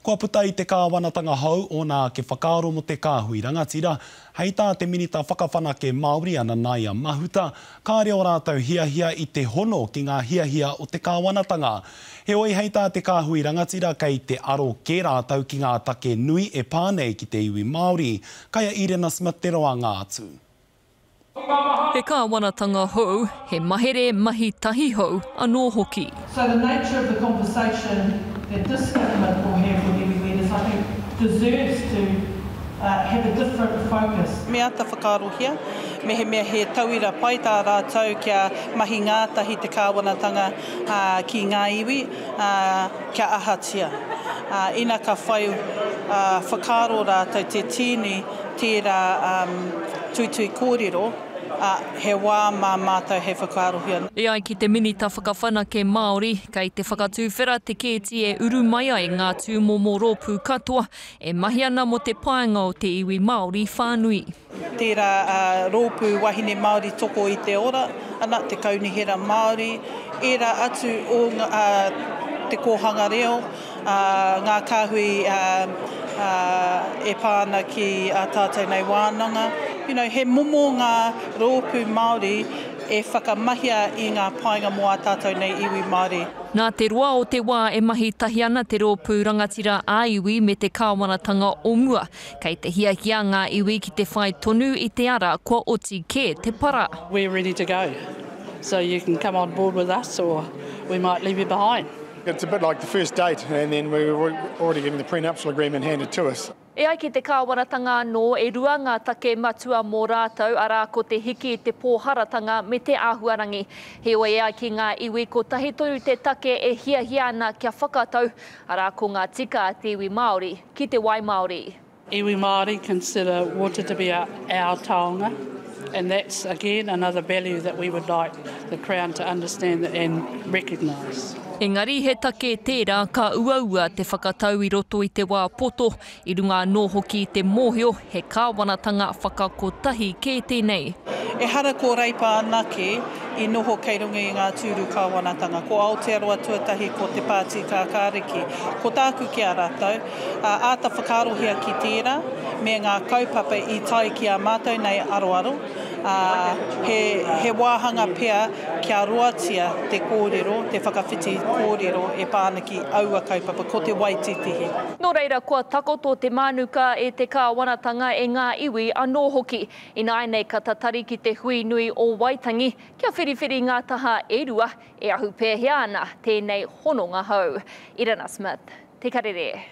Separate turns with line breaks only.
Kua puta I te kāwanatanga hau o nā ke whakaaro mo te kāhui rangatira, hei tā te minita whakawhanake Māori ana nai a mahuta, kā reo rātou hiahia I te hono ki ngā hiahia o te kāwanatanga. He oi hei tā te kāhui rangatira kei te aro kē rātou ki ngā take nui e pānei ki te iwi Māori, kaia Irena Smith te roa ngā atu.
He kāwanatanga hou, he mahere mahi tahi hou anō hoki.
So the nature of the conversation that this government will have with iwi leaders, I think, deserves to have a different focus.
Mea ta whakarohia, me he mea he tauira pai tā rātou kia mahi ngātahi te kāwanatanga ki ngā iwi kia ahatia. Ina ka whai whakaro rātou te tini tērā tuitui kōrero, he wā mā mātou he whakarohia.
E ai ki te minita whakawhanake Māori, kei te whakatūwhera te kēti e uru mai ai ngā tūmomo rōpū katoa, e mahi ana mo te paenga o te iwi Māori whānui.
Tērā rōpū wahine Māori toko I te ora, ana te kaunihera Māori, era atu o te kōhanga reo, ngā kāhui e pāna ki a tātou nei wānanga. You know, he momo ngā rōpū Māori e whakamahia I ngā painga mo a tātou nei iwi Māori.
Nā te roa o te wā e mahi tahi ana te rōpū rangatira a iwi me te kāwanatanga o mua, kei te hiahia ngā iwi ki te whai tonu I te ara kua oti kē te para.
We're ready to go, so you can come on board with us or we might leave you behind.
It's a bit like the first date, and then we were already getting the prenuptial agreement handed to us.
E ai ki te kāwanatanga anō, e rua ngā take matua mō rātou, arā ko te hiki I te pōharatanga me te āhuarangi. He oi ai ki ngā iwi ko tahi toru te take e hiahia ana kia whakatau, arā ko ngā tika a te iwi Māori ki te wai Māori.
Iwi Māori consider water to be our taonga, and that's again another value that we would like the Crown to understand and recognise.
Engari he take tērā ka uaua te whakatau I roto I te wā poto, I runga anō hoki I te mōhio he kāwanatanga whakakotahi kē tēnei.
E hara ko reipa anake I noho kei runga I ngā tūru kāwanatanga. Ko Aotearoa tuatahi ko te Pāti Kākāriki. Ko tāku ki a rātou, āta whakarohia ki tērā, me ngā kaupapa I tai ki a mātou nei aroaro. He wāhanga pea kia roatia te kōrero, te whakawhiti kōrero e pāna ki aua kaupapa ko te waititihi.
Nō reira, kua takoto te mānuka e te kāwanatanga e ngā iwi anō hoki. Ina ai nei ka tatari ki te hui nui o Waitangi, kia whiriwhiri ngā taha e rua, e ahu pēhea ana tēnei hononga hau. Irena Smith, Te Karere.